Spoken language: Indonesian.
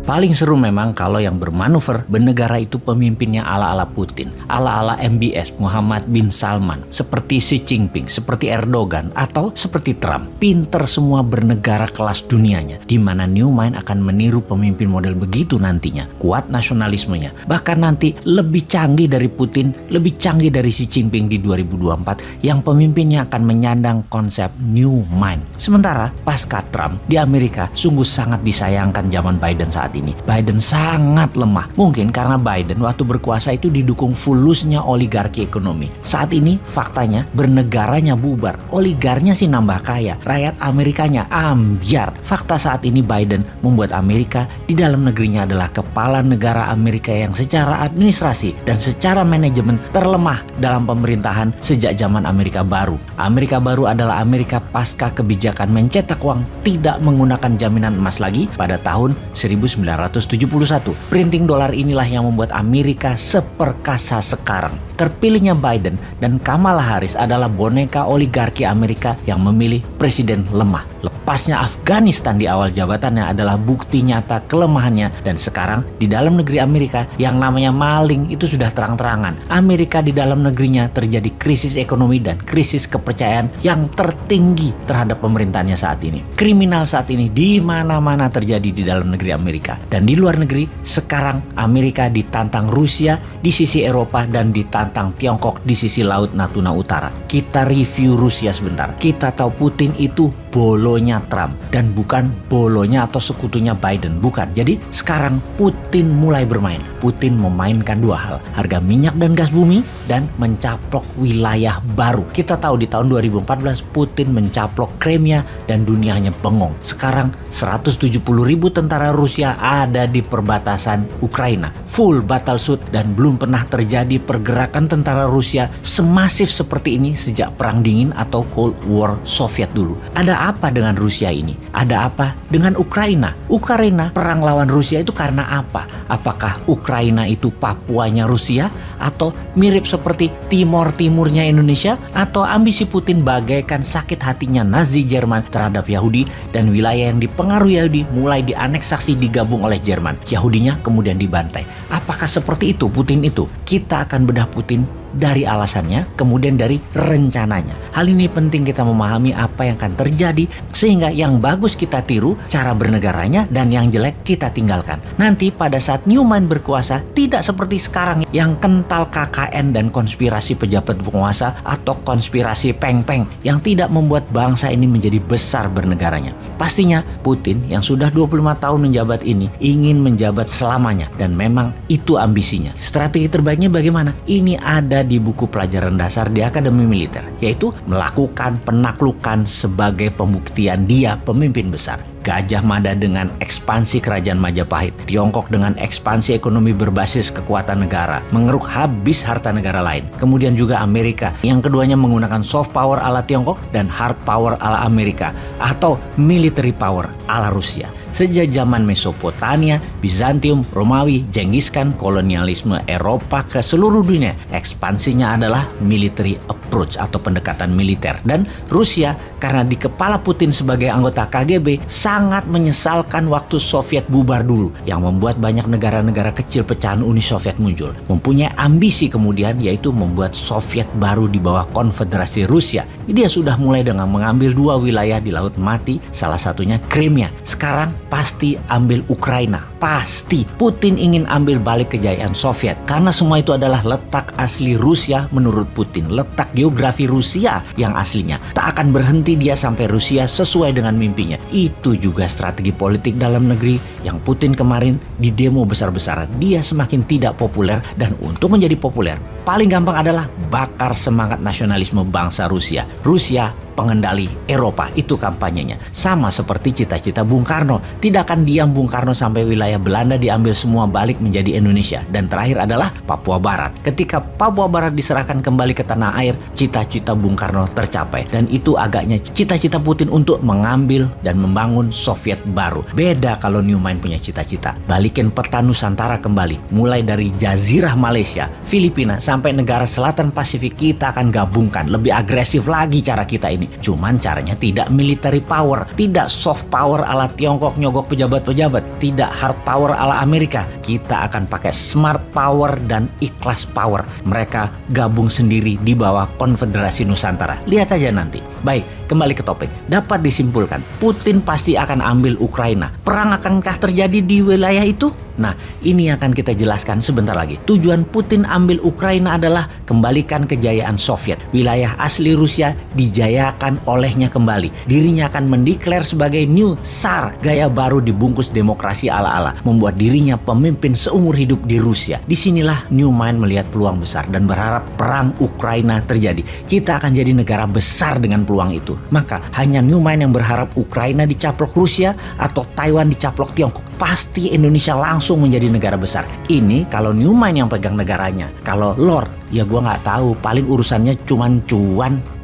Paling seru memang kalau yang bermanuver bernegara itu pemimpinnya ala-ala Putin, ala-ala MBS Muhammad bin Salman, seperti Xi Jinping, seperti Erdogan, atau seperti Trump. Pinter semua bernegara kelas dunianya, di mana New Mind akan meniru pemimpin model begitu nantinya. Kuat nasionalismenya, bahkan nanti lebih canggih dari Putin, lebih canggih dari Xi Jinping di 2024 yang pemimpinnya akan menyandang konsep New Mind. Sementara pasca Trump di Amerika sungguh sangat disayangkan zaman Biden saat ini. Biden sangat lemah. Mungkin karena Biden waktu berkuasa itu didukung fulusnya oligarki ekonomi. Saat ini faktanya bernegaranya bubar. Oligarnya sih nambah kaya. Rakyat Amerikanya ambyar. Fakta saat ini Biden membuat Amerika di dalam negerinya adalah kepala negara Amerika yang secara administrasi dan secara manajemen terlemah dalam pemerintahan sejak zaman Amerika Baru. Amerika Baru adalah Amerika pasca kebijakan mencetak uang tidak menggunakan jaminan emas lagi pada tahun 1971. Printing dolar inilah yang membuat Amerika seperkasa sekarang. Terpilihnya Biden dan Kamala Harris adalah boneka oligarki Amerika yang memilih presiden lemah. Lepasnya Afghanistan di awal jabatannya adalah bukti nyata kelemahannya, dan sekarang di dalam negeri Amerika yang namanya maling itu sudah terang-terangan. Amerika di dalam negerinya terjadi krisis ekonomi dan krisis kepercayaan yang tertinggi terhadap pemerintahannya saat ini. Kriminal saat ini di mana-mana terjadi di dalam negeri Amerika, dan di luar negeri sekarang Amerika ditantang Rusia di sisi Eropa dan ditantang Tiongkok di sisi Laut Natuna Utara. Kita review Rusia sebentar. Kita tahu Putin itu bolonya Trump dan bukan bolonya atau sekutunya Biden, bukan. Jadi sekarang Putin mulai bermain. Putin memainkan dua hal, harga minyak dan gas bumi dan mencaplok wilayah baru. Kita tahu di tahun 2014 Putin mencaplok Crimea dan dunianya bengong. Sekarang 170.000 tentara Rusia ada di perbatasan Ukraina, full battlesuit, dan belum pernah terjadi pergerakan tentara Rusia semasif seperti ini sejak Perang Dingin atau Cold War Soviet dulu. Ada apa dengan Rusia ini? Ada apa dengan Ukraina? Ukraina perang lawan Rusia itu karena apa? Apakah Ukraina itu Papuanya Rusia? Atau mirip seperti Timur-Timurnya Indonesia? Atau ambisi Putin bagaikan sakit hatinya Nazi Jerman terhadap Yahudi dan wilayah yang dipengaruhi Yahudi mulai dianeksasi digabung oleh Jerman. Yahudinya kemudian dibantai. Apakah seperti itu Putin itu? Kita akan bedah Putin dari alasannya, kemudian dari rencananya. Hal ini penting kita memahami apa yang akan terjadi, sehingga yang bagus kita tiru cara bernegaranya dan yang jelek kita tinggalkan. Nanti pada saat New Mind berkuasa, tidak seperti sekarang yang kental KKN dan konspirasi pejabat penguasa atau konspirasi peng-peng yang tidak membuat bangsa ini menjadi besar bernegaranya. Pastinya Putin yang sudah 25 tahun menjabat ini ingin menjabat selamanya, dan memang itu ambisinya. Strategi terbaiknya bagaimana? Ini ada di buku pelajaran dasar di Akademi Militer, yaitu melakukan penaklukan sebagai pembuktian dia pemimpin besar. Gajah Mada dengan ekspansi kerajaan Majapahit, Tiongkok dengan ekspansi ekonomi berbasis kekuatan negara, mengeruk habis harta negara lain. Kemudian juga Amerika, yang keduanya menggunakan soft power ala Tiongkok dan hard power ala Amerika, atau military power ala Rusia. Sejak zaman Mesopotamia, Bizantium, Romawi, Genghis Khan, kolonialisme Eropa ke seluruh dunia, ekspansinya adalah military approach atau pendekatan militer. Dan Rusia, karena di kepala Putin sebagai anggota KGB, sangat menyesalkan waktu Soviet bubar dulu, yang membuat banyak negara-negara kecil pecahan Uni Soviet muncul. Mempunyai ambisi kemudian, yaitu membuat Soviet baru di bawah Konfederasi Rusia. Dia sudah mulai dengan mengambil dua wilayah di Laut Mati, salah satunya Crimea. Sekarang pasti ambil Ukraina. Pasti Putin ingin ambil balik kejayaan Soviet, karena semua itu adalah letak asli Rusia menurut Putin. Letak geografi Rusia yang aslinya. Tak akan berhenti dia sampai Rusia sesuai dengan mimpinya. Itu juga strategi politik dalam negeri yang Putin kemarin di demo besar-besaran. Dia semakin tidak populer, dan untuk menjadi populer paling gampang adalah bakar semangat nasionalisme bangsa Rusia. Rusia pengendali Eropa, itu kampanyenya. Sama seperti cita-cita Bung Karno. Tidak akan diam Bung Karno sampai wilayah Belanda diambil semua balik menjadi Indonesia. Dan terakhir adalah Papua Barat. Ketika Papua Barat diserahkan kembali ke tanah air, cita-cita Bung Karno tercapai. Dan itu agaknya cita-cita Putin untuk mengambil dan membangun Soviet baru. Beda kalau New Mind punya cita-cita. Balikin peta Nusantara kembali. Mulai dari Jazirah Malaysia, Filipina, sampai negara selatan Pasifik kita akan gabungkan. Lebih agresif lagi cara kita ini. Cuman caranya tidak military power, tidak soft power ala Tiongkok nyogok pejabat-pejabat, tidak hard power ala Amerika. Kita akan pakai smart power dan ikhlas power. Mereka gabung sendiri di bawah Konfederasi Nusantara. Lihat aja nanti. Baik, kembali ke topik. Dapat disimpulkan, Putin pasti akan ambil Ukraina. Perang akankah terjadi di wilayah itu? Nah, ini akan kita jelaskan sebentar lagi. Tujuan Putin ambil Ukraina adalah kembalikan kejayaan Soviet. Wilayah asli Rusia dijayakan olehnya kembali. Dirinya akan mendeklar sebagai new Tsar, gaya baru dibungkus demokrasi ala-ala, membuat dirinya pemimpin seumur hidup di Rusia. Disinilah Neumann melihat peluang besar dan berharap perang Ukraina terjadi. Kita akan jadi negara besar dengan peluang itu. Maka hanya Neumann yang berharap Ukraina dicaplok Rusia atau Taiwan dicaplok Tiongkok. Pasti Indonesia langsung menjadi negara besar. Ini kalau Neumann yang pegang negaranya. Kalau Lord, ya gua nggak tahu. Paling urusannya cuman cuan.